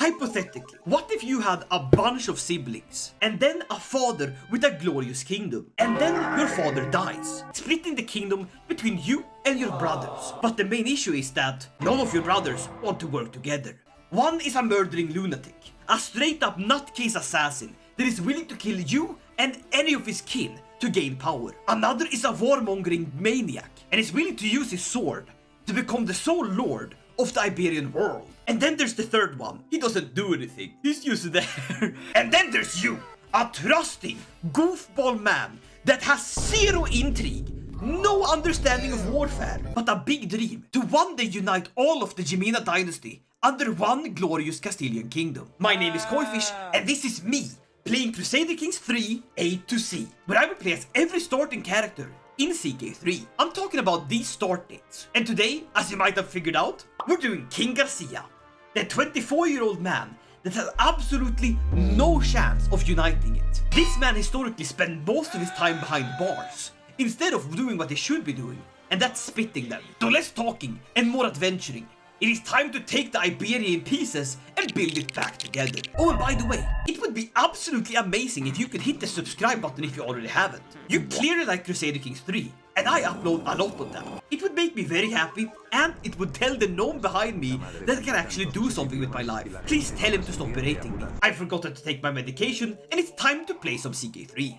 Hypothetically, what if you had a bunch of siblings, and then a father with a glorious kingdom, and then your father dies, splitting the kingdom between you and your brothers. But the main issue is that none of your brothers want to work together. One is a murdering lunatic, a straight up nutcase assassin that is willing to kill you and any of his kin to gain power. Another is a warmongering maniac and is willing to use his sword to become the sole lord of the Iberian world. And then there's the third one. He doesn't do anything. He's just there. And then there's you, a trusting goofball man that has zero intrigue, no understanding of warfare, but a big dream to one day unite all of the Jimena Dynasty under one glorious Castilian kingdom. My name is Koifish, and this is me playing Crusader Kings 3 A to C, where I will play as every starting character in CK3. I'm talking about these start dates. And today, as you might have figured out, we're doing King Garcia, the 24-year-old man that has absolutely no chance of uniting it. This man historically spent most of his time behind bars, instead of doing what he should be doing, and that's spitting them. So less talking and more adventuring. It is time to take the Iberia in pieces and build it back together. Oh, and by the way, it would be absolutely amazing if you could hit the subscribe button if you already haven't. You clearly like Crusader Kings 3, and I upload a lot of them. It would make me very happy, and it would tell the gnome behind me that I can actually do something with my life. Please tell him to stop berating me. I forgot to take my medication, and it's time to play some CK3.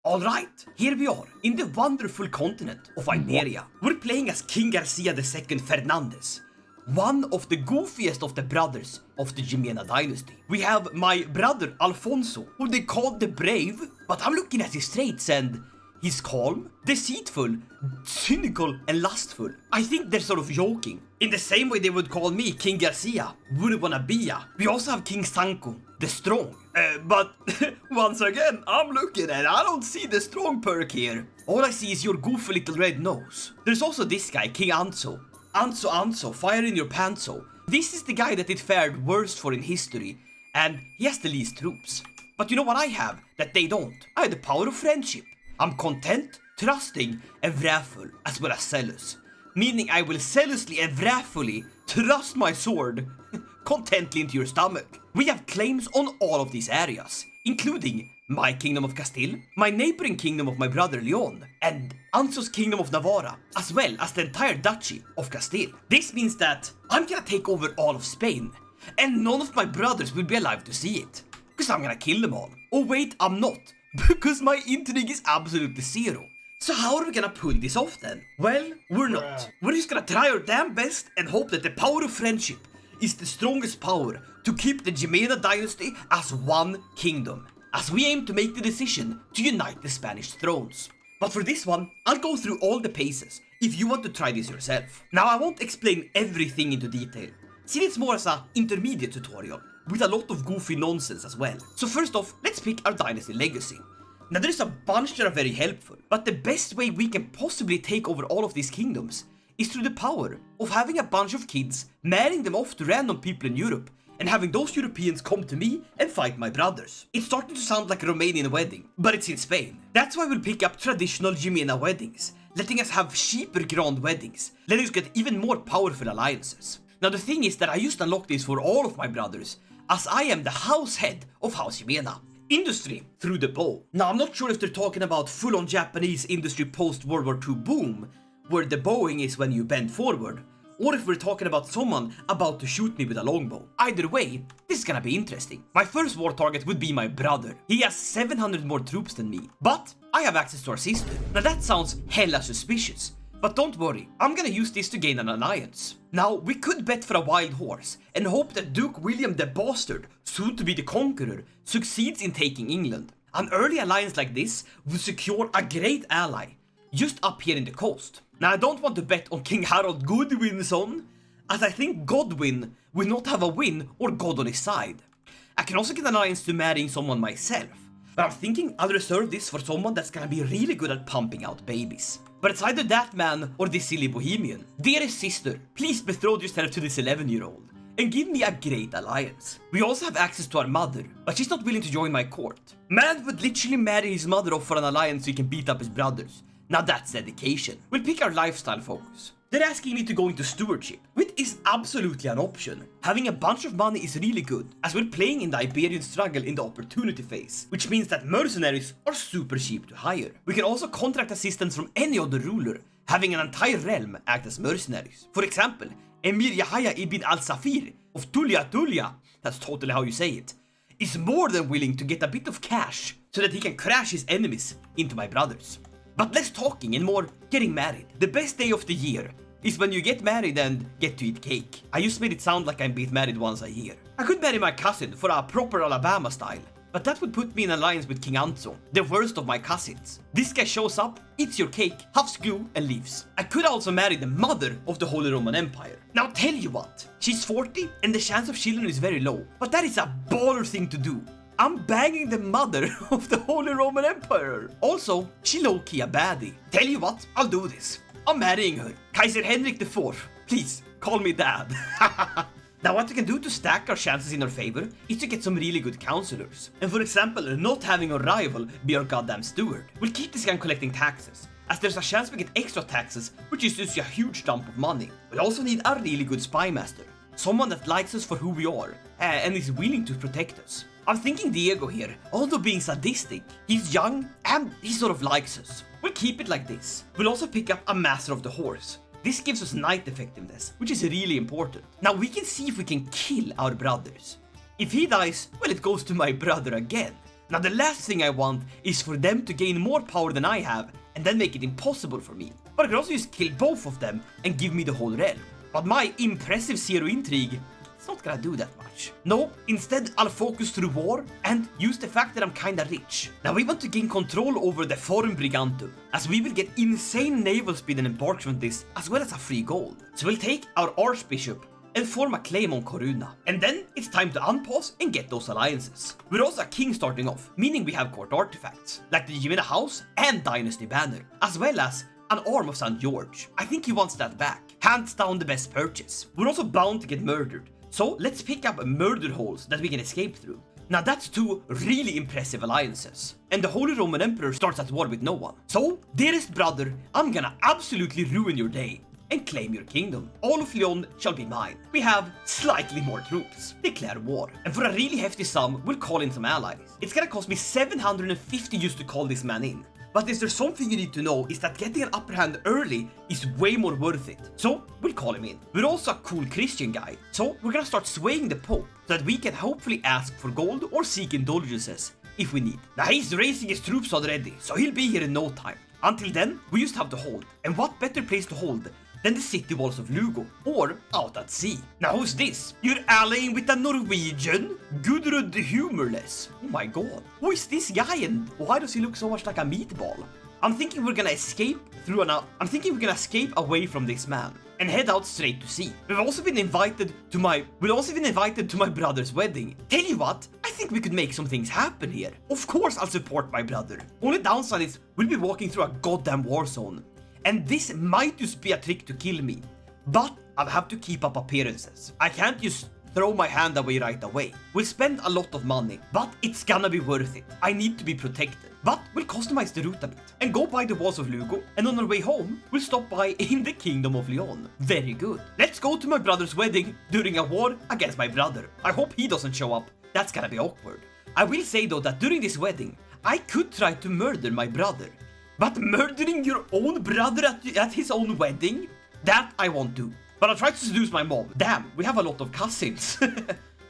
Alright, here we are, in the wonderful continent of Iberia. We're playing as King Garcia II Fernandez, one of the goofiest of the brothers of the Jimena Dynasty. We have my brother Alfonso, who they call the Brave, but I'm looking at his traits and he's calm, deceitful, cynical, and lustful. I think they're sort of joking. In the same way they would call me King Garcia, Burbonabia. We also have King Sancho, the Strong. But once again, I'm looking and I don't see the strong perk here. All I see is your goofy little red nose. There's also this guy, King Anso. Anso, fire in your pantso. This is the guy that it fared worst for in history, and he has the least troops. But you know what I have that they don't? I have the power of friendship. I'm content, trusting, and wrathful, as well as zealous. Meaning I will zealously and wrathfully thrust my sword contently into your stomach. We have claims on all of these areas, including my kingdom of Castile, my neighboring kingdom of my brother Leon, and Anso's kingdom of Navarra, as well as the entire duchy of Castile. This means that I'm gonna take over all of Spain, and none of my brothers will be alive to see it, because I'm gonna kill them all. Oh wait, I'm not, because my intrigue is absolutely zero. So how are we gonna pull this off then? Well, we're not. We're just gonna try our damn best and hope that the power of friendship is the strongest power to keep the Jimena Dynasty as one kingdom, as we aim to make the decision to unite the Spanish thrones. But for this one, I'll go through all the paces if you want to try this yourself. Now I won't explain everything into detail, see it's more as an intermediate tutorial, with a lot of goofy nonsense as well. So first off, let's pick our dynasty legacy. Now there's a bunch that are very helpful, but the best way we can possibly take over all of these kingdoms is through the power of having a bunch of kids, marrying them off to random people in Europe, and having those Europeans come to me and fight my brothers. It's starting to sound like a Romanian wedding, but it's in Spain. That's why we'll pick up traditional Jimena weddings, letting us have cheaper grand weddings, letting us get even more powerful alliances. Now the thing is that I just unlocked this for all of my brothers, as I am the house head of House Jimena. Industry through the bow. Now I'm not sure if they're talking about full-on Japanese industry post-World War II boom, where the bowing is when you bend forward, or if we're talking about someone about to shoot me with a longbow. Either way, this is gonna be interesting. My first war target would be my brother. He has 700 more troops than me, but I have access to our sister. Now that sounds hella suspicious, but don't worry, I'm gonna use this to gain an alliance. Now, we could bet for a wild horse and hope that Duke William the Bastard, soon to be the Conqueror, succeeds in taking England. An early alliance like this would secure a great ally, just up here in the coast. Now I don't want to bet on King Harold Godwin's son, as I think Godwin will not have a win or God on his side. I can also get an alliance to marrying someone myself, but I'm thinking I'll reserve this for someone that's gonna be really good at pumping out babies. But it's either that man or this silly bohemian. Dearest sister, please betroth yourself to this 11-year-old and give me a great alliance. We also have access to our mother, but she's not willing to join my court. Man would literally marry his mother off for an alliance so he can beat up his brothers. Now that's dedication. We'll pick our lifestyle focus. They're asking me to go into stewardship, which is absolutely an option. Having a bunch of money is really good, as we're playing in the Iberian Struggle in the opportunity phase, which means that mercenaries are super cheap to hire. We can also contract assistance from any other ruler, having an entire realm act as mercenaries. For example, Emir Yahya ibn al-Safir of Tulia, that's totally how you say it, is more than willing to get a bit of cash so that he can crash his enemies into my brothers. But less talking and more getting married. The best day of the year is when you get married and get to eat cake. I just made it sound like I'm being married once a year. I could marry my cousin for a proper Alabama style, but that would put me in alliance with King Anzo, the worst of my cousins. This guy shows up, eats your cake, huffs glue, and leaves. I could also marry the mother of the Holy Roman Empire. Now tell you what, she's 40 and the chance of children is very low, but that is a baller thing to do. I'm banging the mother of the Holy Roman Emperor. Also, she low-key a baddie. Tell you what, I'll do this. I'm marrying her. Kaiser Henrik IV. Please, call me dad. Now what we can do to stack our chances in our favor is to get some really good counselors. And for example, not having a rival be our goddamn steward. We'll keep this guy collecting taxes, as there's a chance we get extra taxes, which is just a huge dump of money. We also need a really good spy master. Someone that likes us for who we are, and is willing to protect us. I'm thinking Diego here, although being sadistic, he's young and he sort of likes us. We'll keep it like this. We'll also pick up a Master of the Horse. This gives us knight effectiveness, which is really important. Now we can see if we can kill our brothers. If he dies, well, it goes to my brother again. Now the last thing I want is for them to gain more power than I have and then make it impossible for me. But I could also just kill both of them and give me the whole realm. But my impressive zero intrigue, it's not gonna do that much. No, instead I'll focus through war and use the fact that I'm kinda rich. Now we want to gain control over the Forum Brigantum, as we will get insane naval speed and embarks from this, as well as a free gold. So we'll take our Archbishop and form a claim on Coruna. And then it's time to unpause and get those alliances. We're also a king starting off, meaning we have court artifacts, like the Jimena House and Dynasty Banner, as well as an arm of St. George. I think he wants that back. Hands down the best purchase. We're also bound to get murdered, so let's pick up murder holes that we can escape through. Now that's two really impressive alliances. And the Holy Roman Emperor starts at war with no one. So, dearest brother, I'm gonna absolutely ruin your day and claim your kingdom. All of Lyon shall be mine. We have slightly more troops. Declare war. And for a really hefty sum, we'll call in some allies. It's gonna cost me 750 just to call this man in. But is there something you need to know is that getting an upper hand early is way more worth it. So, we'll call him in. We're also a cool Christian guy, so we're gonna start swaying the Pope so that we can hopefully ask for gold or seek indulgences if we need. Now he's raising his troops already, so he'll be here in no time. Until then, we just have to hold. And what better place to hold than the city walls of Lugo, or out at sea. Now who's this? You're allying with a Norwegian? Gudrun the Humorless. Oh my god. Who is this guy and why does he look so much like a meatball? I'm thinking we're gonna escape away from this man and head out straight to sea. We've also been invited to my brother's wedding. Tell you what, I think we could make some things happen here. Of course I'll support my brother. Only downside is we'll be walking through a goddamn war zone. And this might just be a trick to kill me, but I'll have to keep up appearances. I can't just throw my hand away right away. We'll spend a lot of money, but it's gonna be worth it. I need to be protected. But we'll customize the route a bit and go by the walls of Lugo, and on our way home, we'll stop by in the Kingdom of Lyon. Very good. Let's go to my brother's wedding during a war against my brother. I hope he doesn't show up. That's gonna be awkward. I will say though that during this wedding, I could try to murder my brother. But murdering your own brother at his own wedding? That I won't do. But I'll try to seduce my mom. Damn, we have a lot of cousins.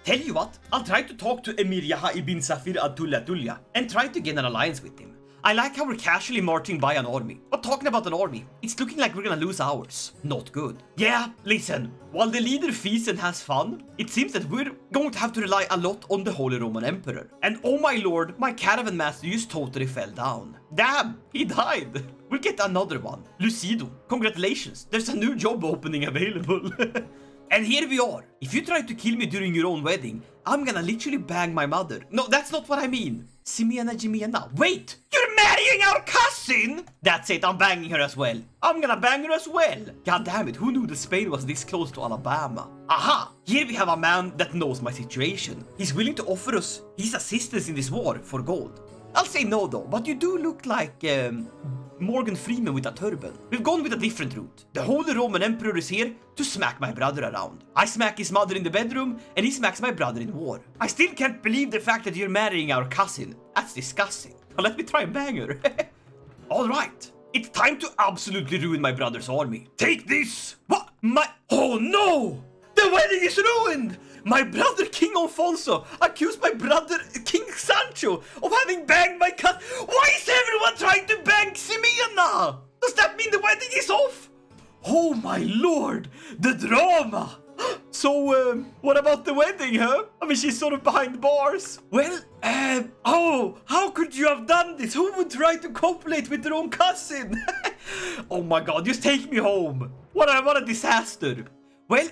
Tell you what, I'll try to talk to Emir Yahya ibn Safir al-Tulla and try to get an alliance with him. I like how we're casually marching by an army. But talking about an army, it's looking like we're gonna lose ours. Not good. Yeah, listen, while the leader feasts and has fun, it seems that we're going to have to rely a lot on the Holy Roman Emperor. And oh my lord, my caravan master just totally fell down. Damn, he died. We'll get another one. Lucido, congratulations, there's a new job opening available. And here we are. If you try to kill me during your own wedding, I'm gonna literally bang my mother. No, that's not what I mean. Jimena. Wait! You're marrying our cousin? That's it, I'm banging her as well. I'm gonna bang her as well. God damn it, who knew that Spain was this close to Alabama? Aha! Here we have a man that knows my situation. He's willing to offer us his assistance in this war for gold. I'll say no though, but you do look like Morgan Freeman with a turban. We've gone with a different route. The Holy Roman Emperor is here to smack my brother around. I smack his mother in the bedroom, and he smacks my brother in war. I still can't believe the fact that you're marrying our cousin. That's disgusting. Well, let me try and bang her. Alright, it's time to absolutely ruin my brother's army. Take this! What? Oh no! The wedding is ruined! My brother King Alfonso accused my brother King Sancho of having banged my cousin. Why is everyone trying to bang Ximena? Does that mean the wedding is off? Oh my lord, the drama! So, what about the wedding, huh? I mean, she's sort of behind bars. Well, oh, how could you have done this? Who would try to copulate with their own cousin? Oh my god, just take me home. What a disaster. Well,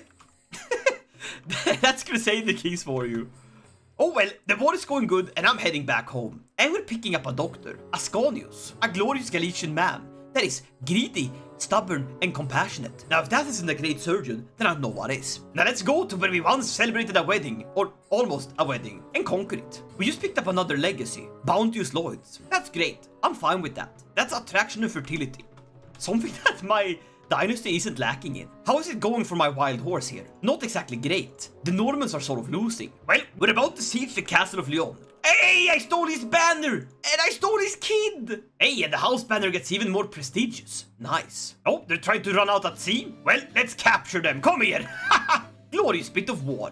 that's Crusader Kings for you. Oh well, the war is going good and I'm heading back home. And we're picking up a doctor, Ascanius, a glorious Galician man that is greedy, stubborn, and compassionate. Now if that isn't a great surgeon, then I don't know what is. Now let's go to where we once celebrated a wedding, or almost a wedding, and conquer it. We just picked up another legacy, Bounteous Lloyds. That's great, I'm fine with that. That's attraction and fertility. Something that my dynasty isn't lacking in. How is it going for my wild horse here? Not exactly great. The Normans are sort of losing. Well, we're about to siege the castle of Lyon. Hey, I stole his banner! And I stole his kid! Hey, and the house banner gets even more prestigious. Nice. Oh, they're trying to run out at sea? Well, let's capture them. Come here! Glorious bit of war.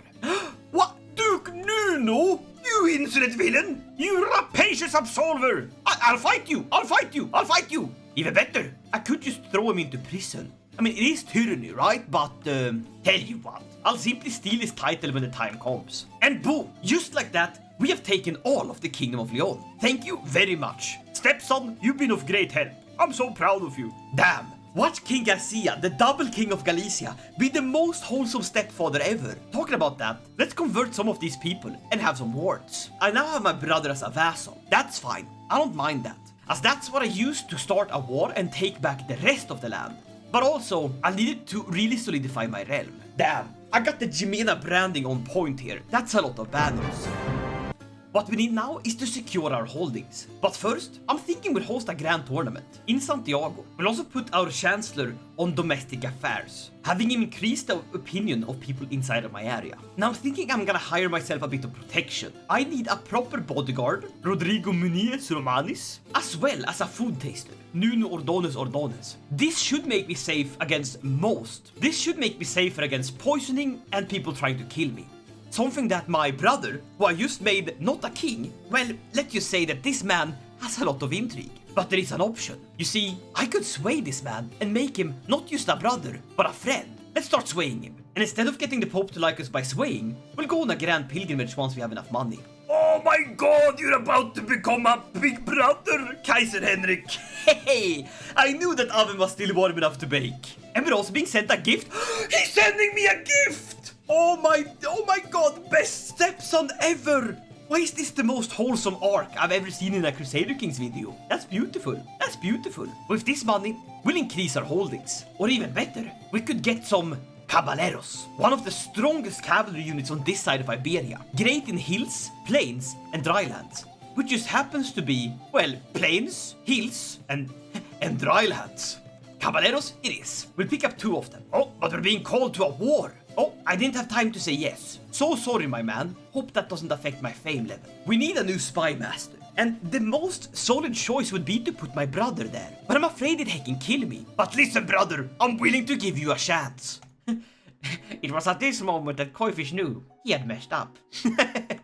What? Duke Nuno? You insolent villain! You rapacious absolver! I'll fight you! I'll fight you! I'll fight you! Even better, I could just throw him into prison. I mean, it is tyranny, right? But, tell you what, I'll simply steal his title when the time comes. And boom, just like that, we have taken all of the Kingdom of Leon. Thank you very much. Stepson, you've been of great help. I'm so proud of you. Damn, watch King Garcia, the double king of Galicia, be the most wholesome stepfather ever. Talking about that, let's convert some of these people and have some wards. I now have my brother as a vassal. That's fine, I don't mind that, as that's what I used to start a war and take back the rest of the land. But also, I needed to really solidify my realm. Damn, I got the Jimena branding on point here. That's a lot of banners. What we need now is to secure our holdings. But first, I'm thinking we'll host a grand tournament in Santiago. We'll also put our chancellor on domestic affairs, having him increase the opinion of people inside of my area. Now I'm thinking I'm gonna hire myself a bit of protection. I need a proper bodyguard, Rodrigo Muniz Romanis, as well as a food taster, Nuno Ordonez. This should make me safe against most. This should make me safer against poisoning and people trying to kill me. Something that my brother, who I just made not a king, well, let's just say that this man has a lot of intrigue. But there is an option. You see, I could sway this man and make him not just a brother, but a friend. Let's start swaying him. And instead of getting the Pope to like us by swaying, we'll go on a grand pilgrimage once we have enough money. Oh my god, you're about to become a big brother, Kaiser Henrik. Hey, I knew that oven was still warm enough to bake. And we're also being sent a gift. He's sending me a gift! Oh my god, best stepson ever! Why is this the most wholesome arc I've ever seen in a Crusader Kings video? That's beautiful, that's beautiful. With this money, we'll increase our holdings. Or even better, we could get some Caballeros, one of the strongest cavalry units on this side of Iberia. Great in hills, plains, and drylands. Which just happens to be, well, plains, hills, and drylands. Caballeros it is. We'll pick up 2 of them. Oh, but we're being called to a war. Oh, I didn't have time to say yes. So sorry, my man. Hope that doesn't affect my fame level. We need a new spy master. And the most solid choice would be to put my brother there. But I'm afraid that he can kill me. But listen, brother, I'm willing to give you a chance. It was at this moment that Koifish knew he had messed up.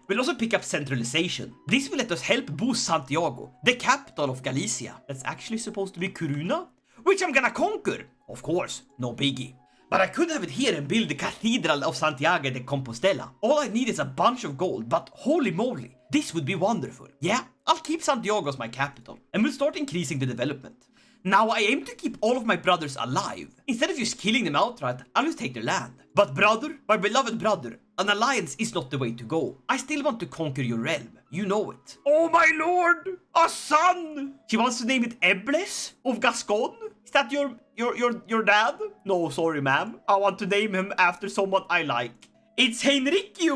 We'll also pick up centralization. This will let us help boost Santiago, the capital of Galicia. That's actually supposed to be Coruna, which I'm gonna conquer. Of course, no biggie. But I could have it here and build the Cathedral of Santiago de Compostela. All I need is a bunch of gold, but holy moly, this would be wonderful. Yeah, I'll keep Santiago as my capital, and we'll start increasing the development. Now I aim to keep all of my brothers alive. Instead of just killing them outright, I'll just take their land. But brother, my beloved brother, an alliance is not the way to go. I still want to conquer your realm. You know it. Oh my lord! A son! She wants to name it Ebles of Gascon? Is that your dad? No, sorry ma'am. I want to name him after someone I like. It's Henrique!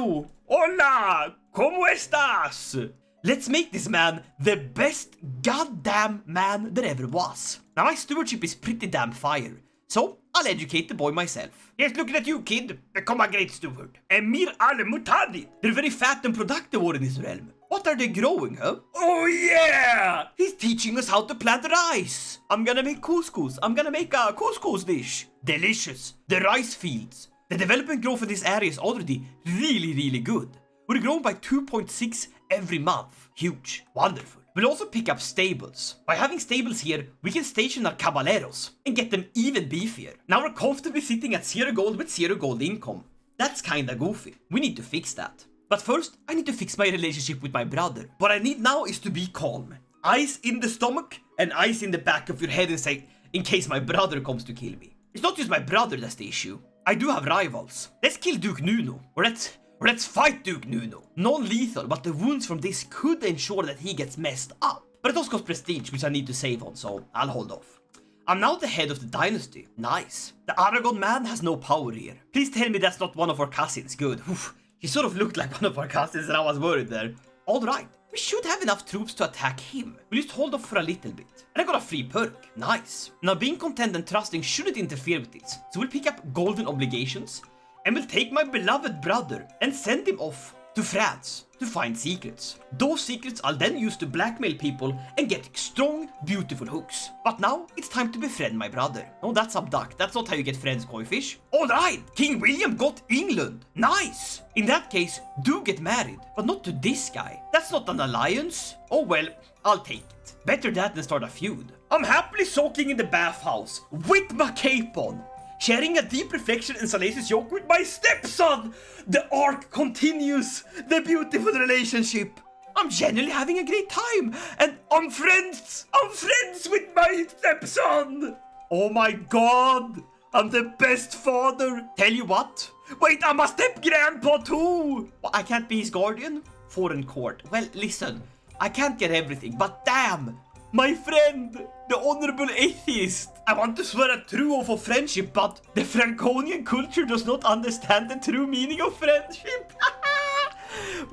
Hola! ¿Cómo estás? Let's make this man the best goddamn man there ever was. Now my stewardship is pretty damn fire, so I'll educate the boy myself. Yes, looking at you, kid. Become a great steward. Emir al-Mutadid. They're very fat and productive over in this realm. What are they growing, huh? Oh yeah! He's teaching us how to plant rice. I'm gonna make couscous. I'm gonna make a couscous dish. Delicious. The rice fields. The development growth in this area is already really good. We're growing by 2.6 every month. Huge. Wonderful. We'll also pick up stables. By having stables here, we can station our caballeros and get them even beefier. Now we're comfortably sitting at 0 gold with 0 gold income. That's kinda goofy. We need to fix that. But first, I need to fix my relationship with my brother. What I need now is to be calm. Eyes in the stomach and eyes in the back of your head and say, in case my brother comes to kill me. It's not just my brother that's the issue. I do have rivals. Let's kill Duke Nuno. Or let's fight Duke Nuno. Non-lethal, but the wounds from this could ensure that he gets messed up. But it also costs prestige, which I need to save on, so I'll hold off. I'm now the head of the dynasty. Nice. The Aragon man has no power here. Please tell me that's not one of our cousins. Good. Oof. He sort of looked like one of our cousins and I was worried there. Alright, we should have enough troops to attack him. We'll just hold off for a little bit. And I got a free perk. Nice. Now being content and trusting shouldn't interfere with this. So we'll pick up golden obligations. And we'll take my beloved brother and send him off to France to find secrets. Those secrets I'll then use to blackmail people and get strong, beautiful hooks. But now it's time to befriend my brother. No, that's abduct. That's not how you get friends, Koifish. Alright, King William got England. Nice. In that case, do get married. But not to this guy. That's not an alliance. Oh well, I'll take it. Better that than start a feud. I'm happily soaking in the bathhouse with my cape on, sharing a deep reflection and salacious joke with my stepson. The arc continues. The beautiful relationship. I'm genuinely having a great time. And I'm friends. I'm friends with my stepson. Oh my god. I'm the best father. Tell you what. Wait, I'm a step-grandpa too. Well, I can't be his guardian? Foreign court. Well, listen. I can't get everything, but damn. My friend, the honorable atheist. I want to swear a true oath of friendship, but the Franconian culture does not understand the true meaning of friendship.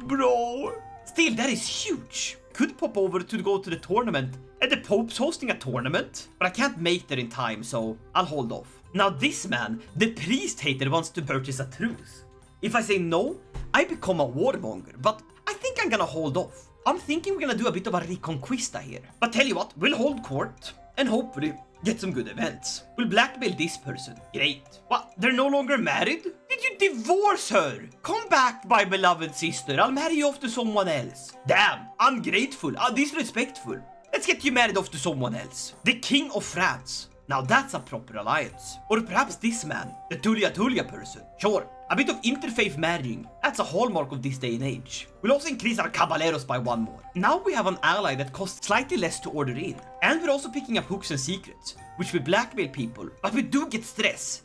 Bro. Still, that is huge. Could pop over to go to the tournament. And the Pope's hosting a tournament. But I can't make that in time, so I'll hold off. Now this man, the priest hater, wants to purchase a truce. If I say no, I become a warmonger, but I think I'm gonna hold off. I'm thinking we're gonna do a bit of a reconquista here. But tell you what, we'll hold court and hopefully get some good events. We'll blackmail this person. Great. What? They're no longer married? Did you divorce her? Come back, my beloved sister. I'll marry you off to someone else. Damn, ungrateful, disrespectful. Let's get you married off to someone else. The King of France. Now that's a proper alliance. Or perhaps this man, the Tulia person. Sure, a bit of interfaith marrying. That's a hallmark of this day and age. We'll also increase our caballeros by 1 more. Now we have an ally that costs slightly less to order in. And we're also picking up hooks and secrets, which will blackmail people. But we do get stress.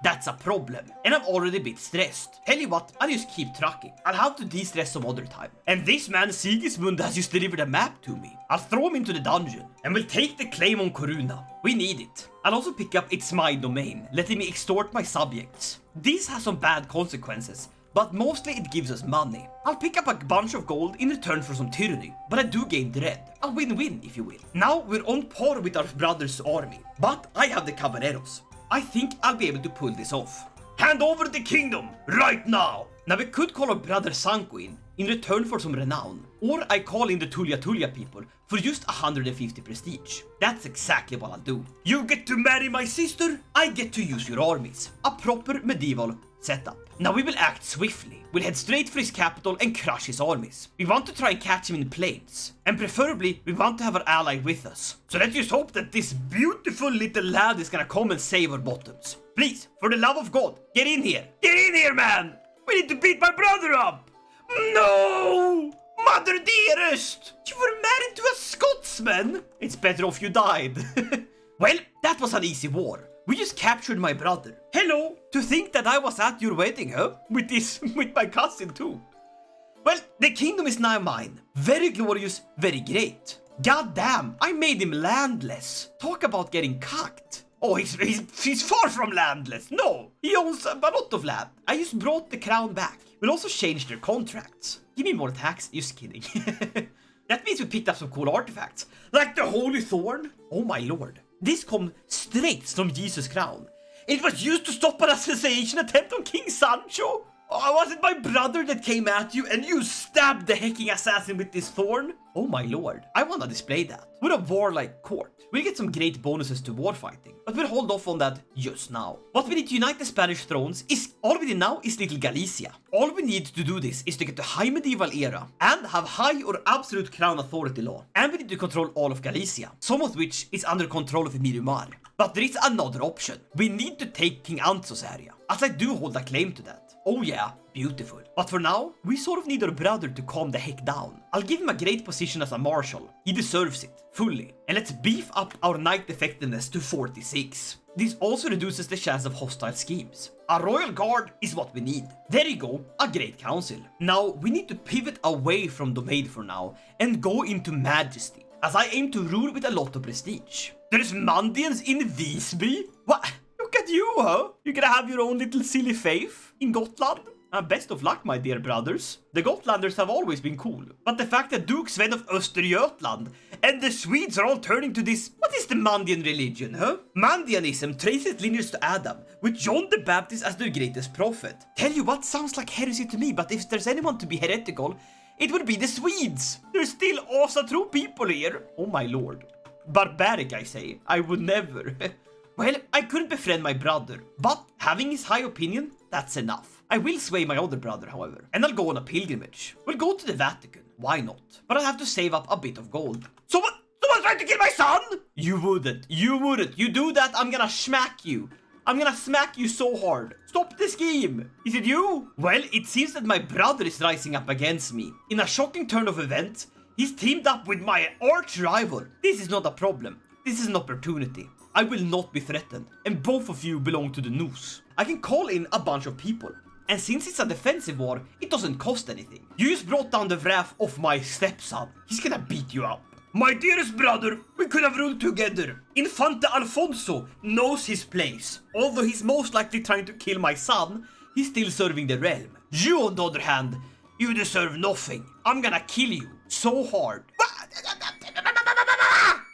That's a problem. And I'm already a bit stressed. Tell you what, I'll just keep trucking. I'll have to de-stress some other time. And this man Sigismund has just delivered a map to me. I'll throw him into the dungeon. And we'll take the claim on Coruna. We need it. I'll also pick up It's My Domain, letting me extort my subjects. This has some bad consequences, but mostly it gives us money. I'll pick up a bunch of gold in return for some tyranny, but I do gain dread. A win-win, if you will. Now we're on par with our brother's army, but I have the caballeros. I think I'll be able to pull this off. Hand over the kingdom, right now! Now we could call our brother Sanko in return for some renown, or I call in the Tulia people for just 150 prestige. That's exactly what I'll do. You get to marry my sister, I get to use your armies. A proper medieval setup. Now we will act swiftly. We'll head straight for his capital and crush his armies. We want to try and catch him in the plains. And preferably, we want to have our ally with us. So let's just hope that this beautiful little lad is gonna come and save our bottoms. Please, for the love of God, get in here. Get in here, man! We need to beat my brother up! No! Mother dearest! You were married to a Scotsman? It's better off you died. Well, that was an easy war. We just captured my brother. Hello! To think that I was at your wedding, huh? With my cousin too. Well, the kingdom is now mine. Very glorious, very great. God damn, I made him landless. Talk about getting cucked. Oh, he's far from landless. No, he owns a lot of land. I just brought the crown back. We'll also change their contracts. Give me more tax. Just kidding. That means we picked up some cool artifacts, like the Holy Thorn. Oh my lord. This come straight from Jesus' crown. It was used to stop an assassination attempt on King Sancho. Oh, was it my brother that came at you and you stabbed the hecking assassin with this thorn? Oh my lord, I wanna display that. With a warlike court, we'll get some great bonuses to warfighting, but we'll hold off on that just now. What we need to unite the Spanish thrones is, all we need now is Little Galicia. All we need to do this is to get the high medieval era and have high or absolute crown authority law. And we need to control all of Galicia, some of which is under control of Miramar. But there is another option. We need to take King Anzo's area, as I do hold a claim to that. Oh yeah, beautiful. But for now, we sort of need our brother to calm the heck down. I'll give him a great position as a marshal. He deserves it, fully. And let's beef up our knight effectiveness to 46. This also reduces the chance of hostile schemes. A royal guard is what we need. There you go, a great council. Now, we need to pivot away from Domaid for now and go into majesty, as I aim to rule with a lot of prestige. There's Mandians in Visby? What? Look at you, huh? You're gonna have your own little silly faith in Gotland? Best of luck, my dear brothers. The Gotlanders have always been cool, but the fact that Duke Sven of Östergötland and the Swedes are all turning to this... What is the Mandian religion, huh? Mandianism traces lineage to Adam, with John the Baptist as their greatest prophet. Tell you what, sounds like heresy to me, but if there's anyone to be heretical, it would be the Swedes. There's still also true people here. Oh my lord. Barbaric, I say. I would never. Well, I couldn't befriend my brother, but having his high opinion, that's enough. I will sway my other brother, however, and I'll go on a pilgrimage. We'll go to the Vatican, why not? But I'll have to save up a bit of gold. Someone's trying to kill my son? You wouldn't. You do that, I'm gonna smack you. I'm gonna smack you so hard. Stop the scheme. Is it you? Well, it seems that my brother is rising up against me. In a shocking turn of events, he's teamed up with my arch rival. This is not a problem. This is an opportunity. I will not be threatened, and both of you belong to the noose. I can call in a bunch of people, and since it's a defensive war, it doesn't cost anything. You just brought down the wrath of my stepson. He's gonna beat you up. My dearest brother, we could have ruled together. Infante Alfonso knows his place. Although he's most likely trying to kill my son, he's still serving the realm. You, on the other hand, you deserve nothing. I'm gonna kill you so hard.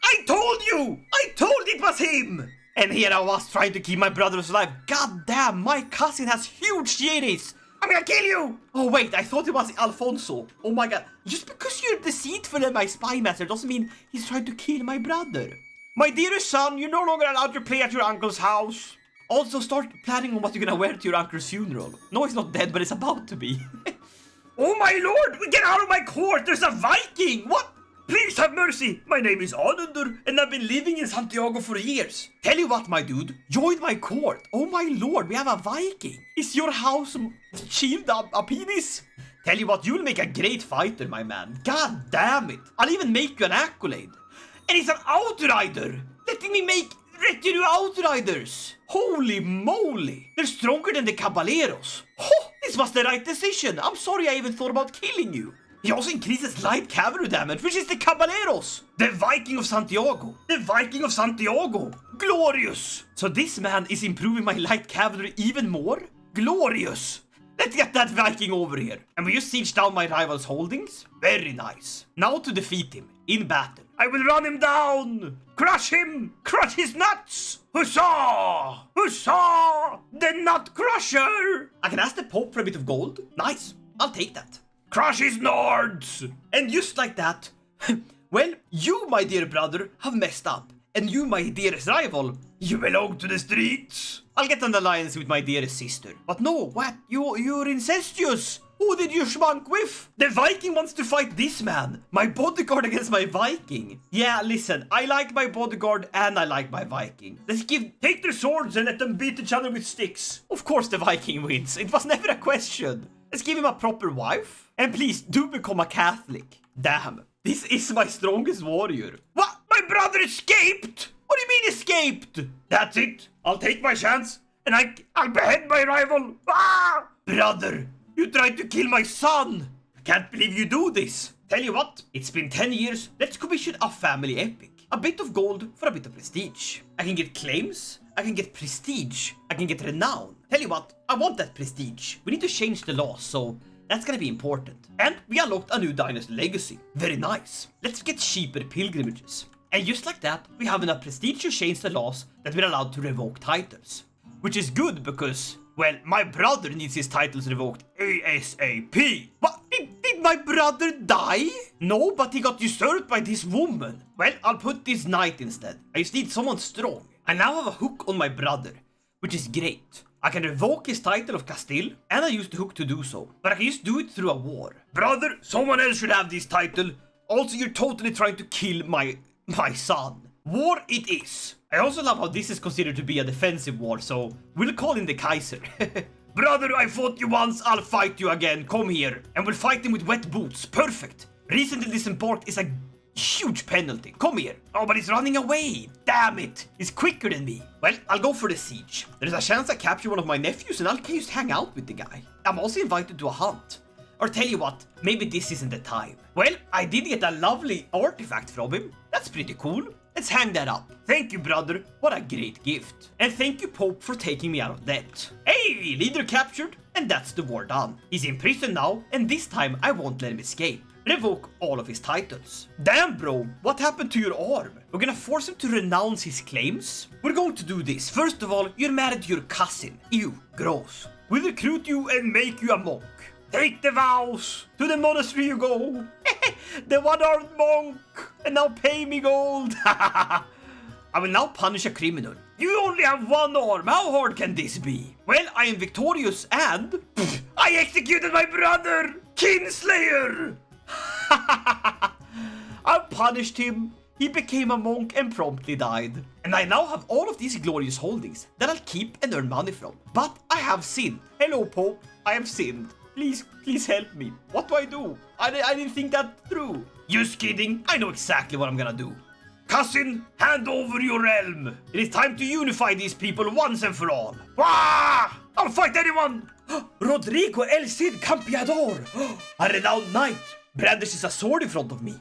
I told you! I told it was him! And here I was trying to keep my brothers alive. God damn, my cousin has huge genies! I'm gonna kill you! Oh wait, I thought it was Alfonso. Oh my god. Just because you're deceitful and my spy master doesn't mean he's trying to kill my brother. My dearest son, you're no longer allowed to play at your uncle's house. Also, start planning on what you're gonna wear to your uncle's funeral. No, he's not dead, but it's about to be. Oh my lord, get out of my court! There's a Viking! What? Please have mercy! My name is Anundur, and I've been living in Santiago for years. Tell you what, my dude, join my court. Oh my lord, we have a Viking. Is your house shield a penis? Tell you what, you'll make a great fighter, my man. God damn it. I'll even make you an accolade. And it's an outrider. Letting me make retinue outriders. Holy moly. They're stronger than the Caballeros. Oh, this was the right decision. I'm sorry I even thought about killing you. He also increases light cavalry damage, which is the Caballeros. The Viking of Santiago. The Viking of Santiago. Glorious. So this man is improving my light cavalry even more? Glorious. Let's get that Viking over here. And we just siege down my rival's holdings? Very nice. Now to defeat him in battle. I will run him down. Crush him. Crush his nuts. Huzzah! Huzzah! The Nut Crusher. I can ask the Pope for a bit of gold. Nice. I'll take that. Crush his Nords! And just like that, well, you, my dear brother, have messed up. And you, my dearest rival, you belong to the streets. I'll get an alliance with my dearest sister. But no, what? You're incestuous. Who did you schmunk with? The Viking wants to fight this man. My bodyguard against my Viking. Yeah, listen, I like my bodyguard and I like my Viking. Take their swords and let them beat each other with sticks. Of course the Viking wins. It was never a question. Let's give him a proper wife. And please, do become a Catholic. Damn, this is my strongest warrior. What? My brother escaped? What do you mean escaped? That's it. I'll take my chance. And I'll behead my rival. Ah! Brother, you tried to kill my son. I can't believe you do this. Tell you what, it's been 10 years. Let's commission a family epic. A bit of gold for a bit of prestige. I can get claims. I can get prestige. I can get renown. Tell you what, I want that prestige. We need to change the laws, so That's gonna be important. And we unlocked a new dynasty legacy. Very nice. Let's get cheaper pilgrimages. And just like that, we have enough prestige to change the laws that we're allowed to revoke titles. Which is good because, well, my brother needs his titles revoked ASAP. What? Did my brother die? No, but he got usurped by this woman. Well, I'll put this knight instead. I just need someone strong. I now have a hook on my brother, which is great. I can revoke his title of Castile, and I used the hook to do so. But I can just do it through a war. Brother, someone else should have this title. Also, you're totally trying to kill my son. War it is. I also love how this is considered to be a defensive war, so we'll call him the Kaiser. Brother, I fought you once, I'll fight you again. Come here. And we'll fight him with wet boots. Perfect. Recently disembarked is a huge penalty. Come here. Oh, but he's running away. Damn it. He's quicker than me. Well, I'll go for the siege. There's a chance I capture one of my nephews and I'll just hang out with the guy. I'm also invited to a hunt. Or tell you what, maybe this isn't the time. Well, I did get a lovely artifact from him. That's pretty cool. Let's hang that up. Thank you, brother. What a great gift. And thank you, Pope, for taking me out of debt. Hey, leader captured. And that's the war done. He's in prison now, and this time I won't let him escape. Revoke all of his titles. Damn, bro, what happened to your arm? We're gonna force him to renounce his claims? We're going to do this. First of all, you're married to your cousin. Ew, gross. We'll recruit you and make you a monk. Take the vows. To the monastery you go. The one-armed monk. And now pay me gold. I will now punish a criminal. You only have one arm. How hard can this be? Well, I am victorious and... I executed my brother. Kinslayer. I punished him. He became a monk and promptly died. And I now have all of these glorious holdings that I'll keep and earn money from. But I have sinned. Hello, Pope. I have sinned. Please help me. What do I do? I didn't think that through. Just kidding. I know exactly what I'm gonna do. Cousin, hand over your realm. It is time to unify these people once and for all. Wah! I'll fight anyone. Rodrigo El Cid Campeador. A renowned knight brandishes a sword in front of me.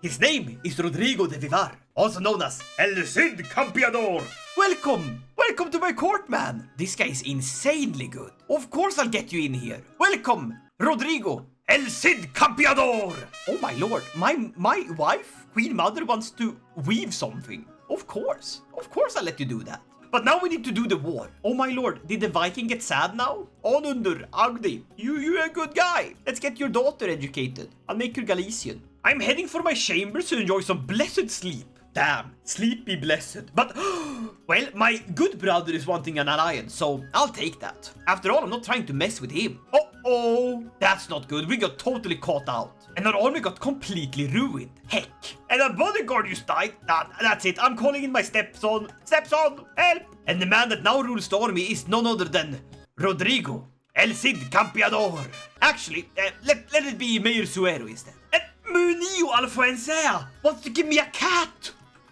His name is Rodrigo de Vivar, also known as El Cid Campeador. Welcome! Welcome to my court, man! This guy is insanely good. Of course I'll get you in here. Welcome, Rodrigo El Cid Campeador! Oh my lord, my wife, Queen Mother, wants to weave something. Of course I'll let you do that. But now we need to do the war. Oh my lord, did the Viking get sad now? Onundur, Agdi, you're a good guy. Let's get your daughter educated. I'll make her Galician. I'm heading for my chambers to enjoy some blessed sleep. Damn, sleep be blessed. But, well, my good brother is wanting an alliance, so I'll take that. After all, I'm not trying to mess with him. Uh-oh, that's not good. We got totally caught out. And our army got completely ruined. Heck. And our bodyguard just died. Nah, that's it. I'm calling in my stepson. Stepson, help! And the man that now rules the army is none other than Rodrigo El Cid Campeador. Actually, let it be Mayor Suero instead. And Munio Alfuensea wants to give me a cat.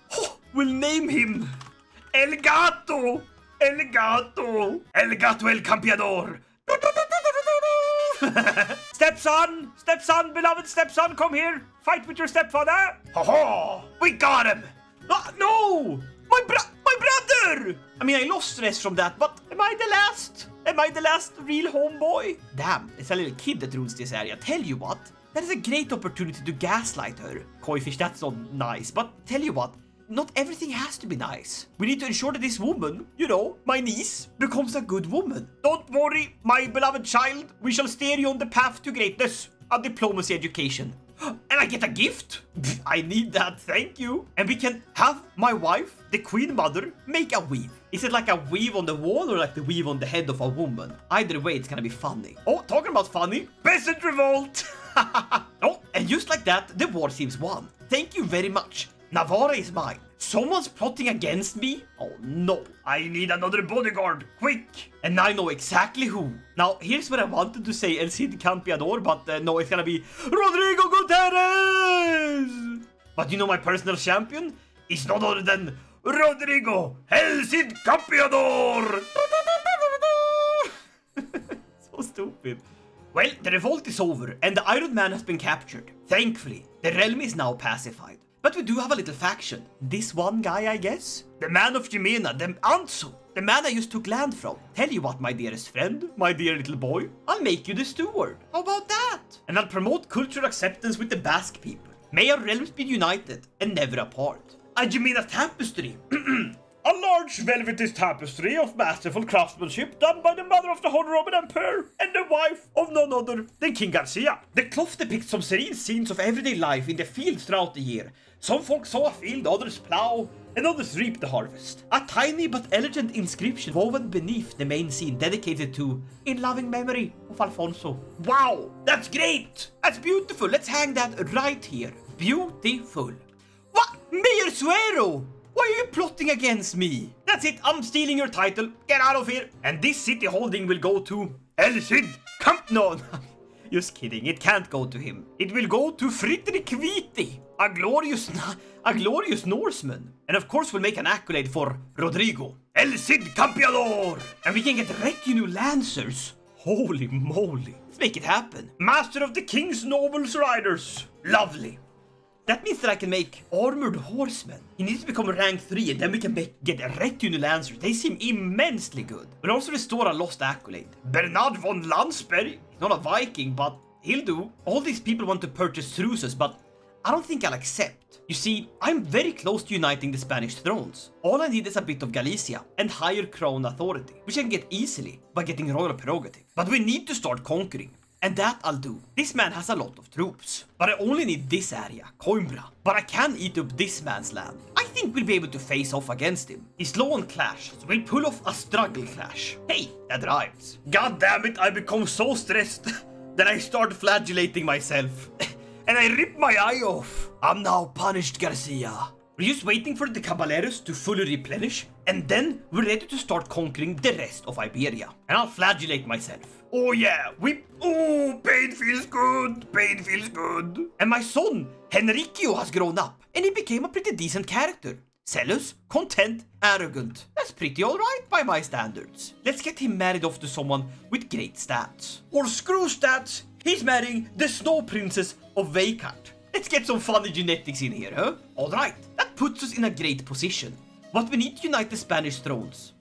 Oh, we'll name him El Gato. El Gato. El Gato El Campeador. Stepson, beloved stepson, come here. Fight with your stepfather. Ha ha! We got him. No, my brother. I mean, I lost stress from that, but am I the last? Am I the last real homeboy? Damn, it's a little kid that rules this area. Tell you what, that is a great opportunity to gaslight her. Koifish, that's not nice, but tell you what, not everything has to be nice. We need to ensure that this woman, you know, my niece, becomes a good woman. Don't worry, my beloved child. We shall steer you on the path to greatness. A diplomacy education. And I get a gift? I need that, thank you. And we can have my wife, the Queen Mother, make a weave. Is it like a weave on the wall or like the weave on the head of a woman? Either way, it's gonna be funny. Oh, talking about funny, peasant revolt. Oh, and just like that, the war seems won. Thank you very much. Navarra is mine. Someone's plotting against me? Oh no. I need another bodyguard, quick. And I know exactly who. Now, here's what I wanted to say El Cid Campeador, but no, it's gonna be Rodrigo Gutierrez. But you know my personal champion is none other than Rodrigo El Cid Campeador. So stupid. Well, the revolt is over and the Iron Man has been captured. Thankfully, the realm is now pacified. but we do have a little faction. This one guy, I guess? The man of Jimena, the Anso. The man I just took land from. Tell you what, my dearest friend, my dear little boy, I'll make you the steward. How about that? And I'll promote cultural acceptance with the Basque people. May our realms be united and never apart. A Jimena tapestry. A large velvetous tapestry of masterful craftsmanship done by the mother of the Holy Roman Emperor and the wife of none other than King Garcia. The cloth depicts some serene scenes of everyday life in the field throughout the year. Some folk sow a field, others plow, and others reap the harvest. A tiny but elegant inscription woven beneath the main scene dedicated to in loving memory of Alfonso. Wow, that's great! That's beautiful. Let's hang that right here. Beautiful. What? Mayor Suero! Why are you plotting against me? That's it, I'm stealing your title. Get out of here. And this city holding will go to El Cid. No, just kidding. It can't go to him. It will go to Friedrich Viti, a glorious Norseman. And of course we'll make an accolade for Rodrigo. El Cid Campeador. And we can get retinue lancers. Holy moly. Let's make it happen. Master of the King's Nobles Riders. Lovely. That means that I can make armored horsemen. He needs to become rank 3 and then we can get a retinue lancers. They seem immensely good. We'll also restore a lost accolade. Bernard von Landsberg. He's not a Viking, but he'll do. All these people want to purchase truces, but I don't think I'll accept. You see, I'm very close to uniting the Spanish thrones. All I need is a bit of Galicia and higher crown authority, which I can get easily by getting royal prerogative. But we need to start conquering. And that I'll do. This man has a lot of troops. But I only need this area, Coimbra. But I can eat up this man's land. I think we'll be able to face off against him. He's low on clash, so we'll pull off a struggle clash. Hey, that rhymes. God damn it, I become so stressed that I start flagellating myself. And I rip my eye off. I'm now punished, Garcia. We're just waiting for the Caballeros to fully replenish, and then we're ready to start conquering the rest of Iberia. And I'll flagellate myself. Oh yeah, pain feels good, pain feels good. And my son, Henricio, has grown up, and he became a pretty decent character. Zealous, content, arrogant. That's pretty alright by my standards. Let's get him married off to someone with great stats. Or screw stats, he's marrying the Snow Princess of Veikart. Let's get some funny genetics in here, huh? Alright, that puts us in a great position. What we need to unite the Spanish thrones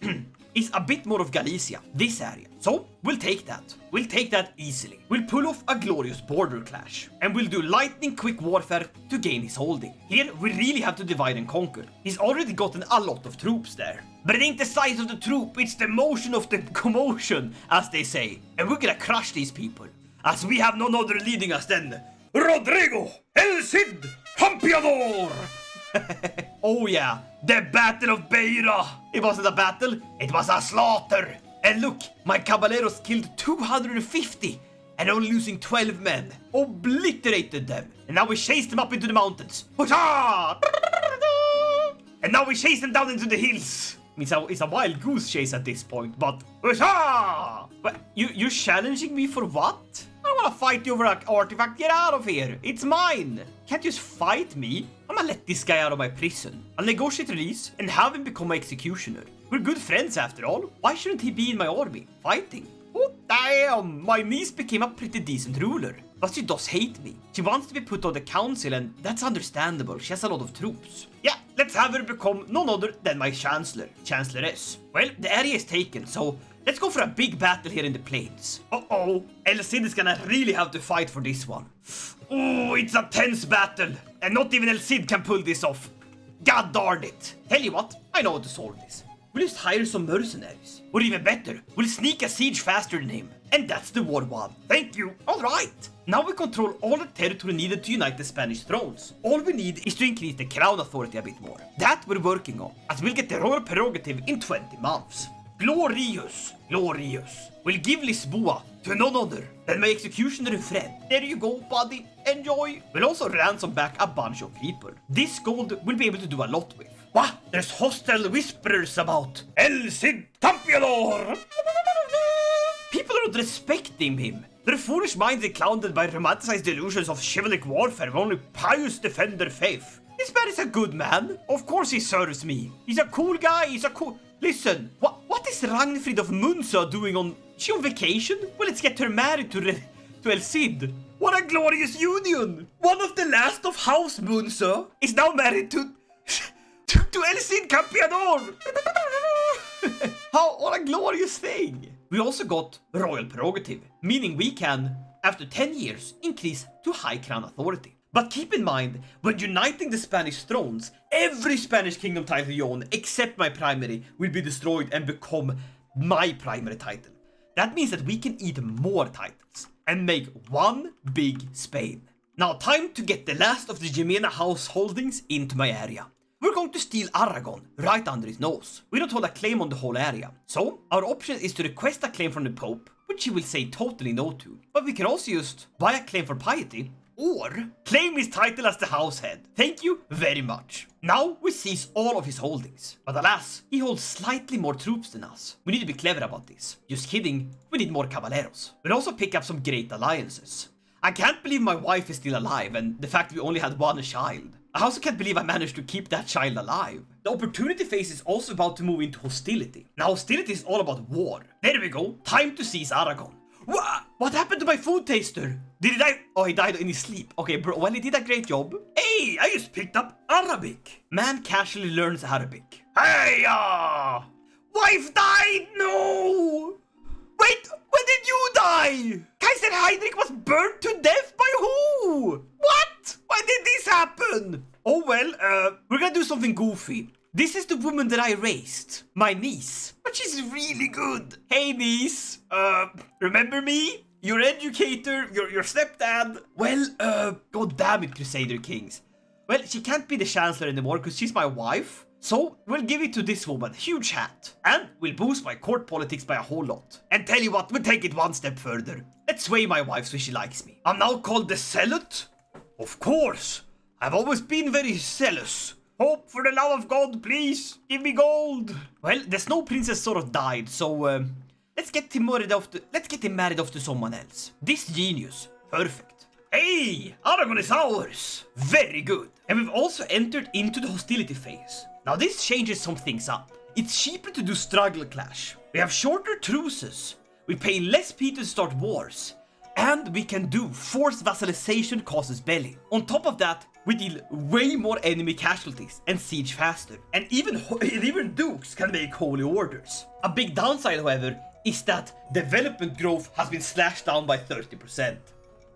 is a bit more of Galicia, this area. So, we'll take that. We'll take that easily. We'll pull off a glorious border clash. And we'll do lightning quick warfare to gain his holding. Here, we really have to divide and conquer. He's already gotten a lot of troops there. But it ain't the size of the troop, it's the motion of the commotion, as they say. And we're gonna crush these people, as we have none other leading us than Rodrigo El Cid Campeador! Oh yeah, the Battle of Beira! It wasn't a battle, it was a slaughter! And look, my caballeros killed 250 and only losing 12 men. Obliterated them. And now we chased them up into the mountains. Huzzah! And now we chase them down into the hills. It's a wild goose chase at this point, but huzzah! But you're challenging me for what? I don't want to fight you over an artifact. Get out of here. It's mine. Can't just fight me. I'm gonna let this guy out of my prison. I'll negotiate release and have him become my executioner. We're good friends after all. Why shouldn't he be in my army, fighting? Oh damn, my niece became a pretty decent ruler. But she does hate me. She wants to be put on the council, and that's understandable. She has a lot of troops. Yeah, let's have her become none other than my chancelloress. Well, the area is taken, so let's go for a big battle here in the plains. Uh-oh, El Cid is gonna really have to fight for this one. Oh, it's a tense battle, and not even El Cid can pull this off. God darn it. Tell you what, I know how to solve this. We'll just hire some mercenaries. Or even better, we'll sneak a siege faster than him. And that's the war won. Thank you. Alright. Now we control all the territory needed to unite the Spanish thrones. All we need is to increase the crown authority a bit more. That we're working on, as we'll get the royal prerogative in 20 months. Glorious, glorious. We'll give Lisboa to none other than my executioner and friend. There you go, buddy. Enjoy. We'll also ransom back a bunch of people. This gold we'll be able to do a lot with. What? There's hostile whisperers about El Cid Campeador. People are not respecting him. Their foolish minds are clouded by romanticized delusions of chivalric warfare where only pious defend their faith. This man is a good man. Of course he serves me. He's a cool guy. Listen, what is Ragnfrid of Munza doing on... Is she on vacation? Well, let's get her married to El Cid. What a glorious union! One of the last of House Munso is now married to El Cid Campeador! What a glorious thing! We also got royal prerogative, meaning we can, after 10 years, increase to high crown authority. But keep in mind, when uniting the Spanish thrones, every Spanish kingdom title you own, except my primary, will be destroyed and become my primary title. That means that we can eat more titles and make one big Spain. Now time to get the last of the Jimena house holdings into my area. We're going to steal Aragon right under his nose. We don't hold a claim on the whole area. So our option is to request a claim from the Pope, which he will say totally no to. But we can also just buy a claim for piety, or claim his title as the house head. Thank you very much. Now we seize all of his holdings. But alas, he holds slightly more troops than us. We need to be clever about this. Just kidding, we need more caballeros. We'll also pick up some great alliances. I can't believe my wife is still alive and the fact we only had one child. I also can't believe I managed to keep that child alive. The opportunity phase is also about to move into hostility. Now hostility is all about war. There we go, time to seize Aragon. What happened to my food taster? Did he die? Oh, he died in his sleep. Okay, bro, well, he did a great job. Hey, I just picked up Arabic. Man casually learns Arabic. Hey, wife died, no! Wait, when did you die? Kaiser Heinrich was burnt to death by who? What? Why did this happen? Oh, well, we're gonna do something goofy. This is the woman that I raised, my niece, but she's really good. Hey niece, remember me? Your educator, your stepdad. Well, god damn it, Crusader Kings. Well, she can't be the chancellor anymore because she's my wife. So we'll give it to this woman, huge hat. And we'll boost my court politics by a whole lot. And tell you what, we'll take it one step further. Let's sway my wife so she likes me. I'm now called the Zealot? Of course, I've always been very zealous. Hope for the love of God, please. Give me gold. Well, the Snow Princess sort of died, so let's get him married off to someone else. This genius. Perfect. Hey, Aragon is ours. Very good. And we've also entered into the hostility phase. Now this changes some things up. It's cheaper to do struggle clash. We have shorter truces. We pay less people to start wars. And we can do forced vassalization causes belly. On top of that, we deal way more enemy casualties and siege faster. And even dukes can make holy orders. A big downside, however, is that development growth has been slashed down by 30%.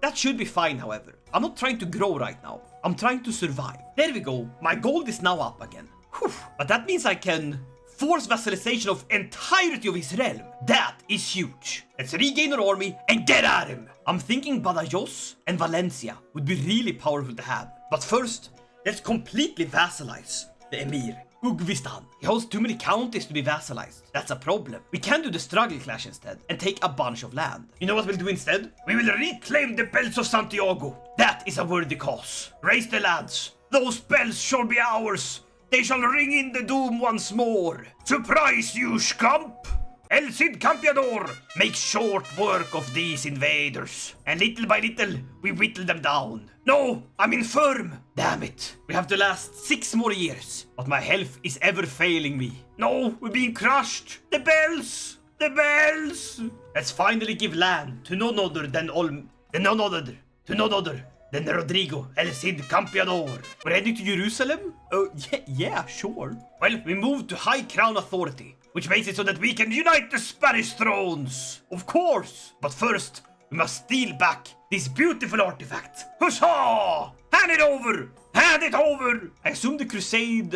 That should be fine, however. I'm not trying to grow right now. I'm trying to survive. There we go. My gold is now up again. Whew. But that means I can force vassalization of entirety of his realm. That is huge. Let's regain our army and get at him. I'm thinking Badajoz and Valencia would be really powerful to have. But first, let's completely vassalize the Emir, Ugvistan. He holds too many counties to be vassalized. That's a problem. We can do the struggle clash instead and take a bunch of land. You know what we'll do instead? We will reclaim the bells of Santiago. That is a worthy cause. Raise the lads. Those bells shall be ours. They shall ring in the doom once more. Surprise you, scamp! El Cid Campeador makes short work of these invaders. And little by little, we whittle them down. No, I'm infirm. Damn it. We have to last 6 more years. But my health is ever failing me. No, we're being crushed. The bells! The bells! Let's finally give land to none other than Rodrigo El Cid Campeador. We're heading to Jerusalem? Oh, yeah, sure. Well, we moved to High Crown Authority, which makes it so that we can unite the Spanish thrones. Of course. But first, we must steal back this beautiful artifact. Huzzah! Hand it over! Hand it over! I assume the crusade,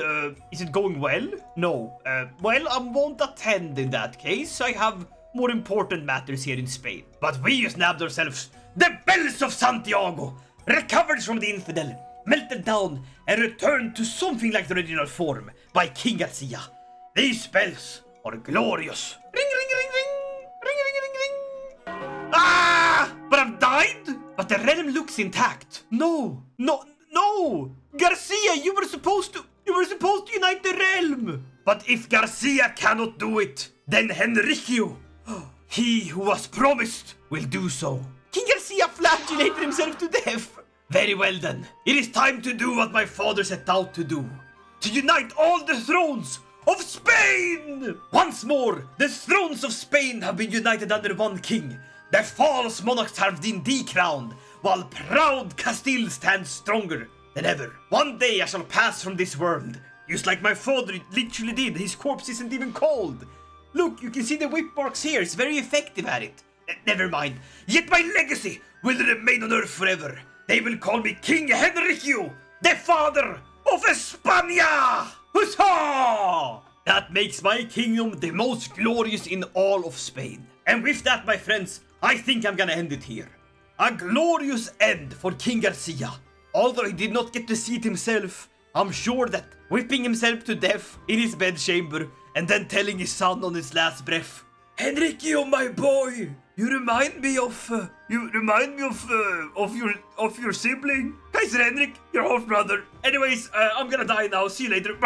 is it going well? No. Well, I won't attend in that case. I have more important matters here in Spain. But we just nabbed ourselves the bells of Santiago, recovered from the infidel, melted down, and returned to something like the original form by King Garcia. These bells are glorious. Ring, ring, ring, ring. Ring, ring, ring, ring. Ah! But I've died? But the realm looks intact. No. Garcia, you were supposed to unite the realm. But if Garcia cannot do it, then Henricio, he who was promised, will do so. King Garcia flagellated himself to death. Very well then. It is time to do what my father set out to do. To unite all the thrones of Spain! Once more, the thrones of Spain have been united under one king. Their false monarchs have been decrowned. while proud Castile stands stronger than ever. One day I shall pass from this world, just like my father literally did. His corpse isn't even cold. Look, you can see the whip marks here. It's very effective at it. Never mind. Yet my legacy will remain on earth forever. They will call me King Henrique, the father of España! Huzzah! That makes my kingdom the most glorious in all of Spain. And with that, my friends, I think I'm gonna end it here. A glorious end for King Garcia. Although he did not get to see it himself, I'm sure that whipping himself to death in his bedchamber and then telling his son on his last breath, Henrique, my boy, you remind me of your sibling, Kaiser Henrik, your half brother. Anyways, I'm gonna die now. See you later.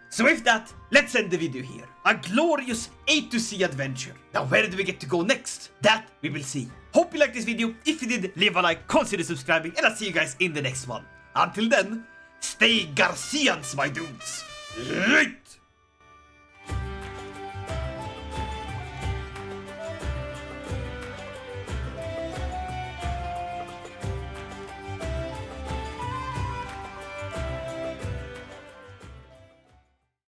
So with that, let's end the video here. A glorious A to C adventure. Now where do we get to go next? That we will see. Hope you liked this video. If you did, leave a like, consider subscribing, and I'll see you guys in the next one. Until then, stay Garcians, my dudes. Late!